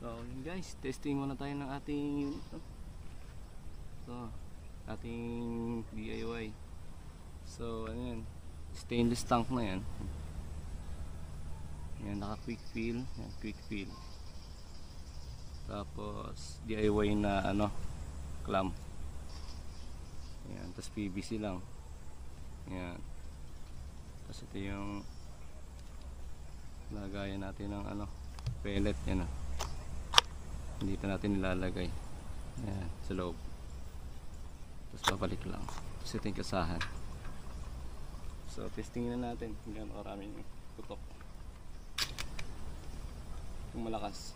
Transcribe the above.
So yun guys, testing muna tayo ng ating unit, no? So ating DIY. So ano yan, stainless tank na yan. Yan, naka quick fill. Yan, quick fill. Tapos DIY na ano, clamp. Yan, tapos PVC lang. Yan. Tapos ito yung lagayan natin ng ano, pellet. Yan, dito natin nilalagay. Yan, sa loob. Tapos babalik lang. Tapos ito yung kasahan. So testing na natin kung gaano karaming putok, kung malakas.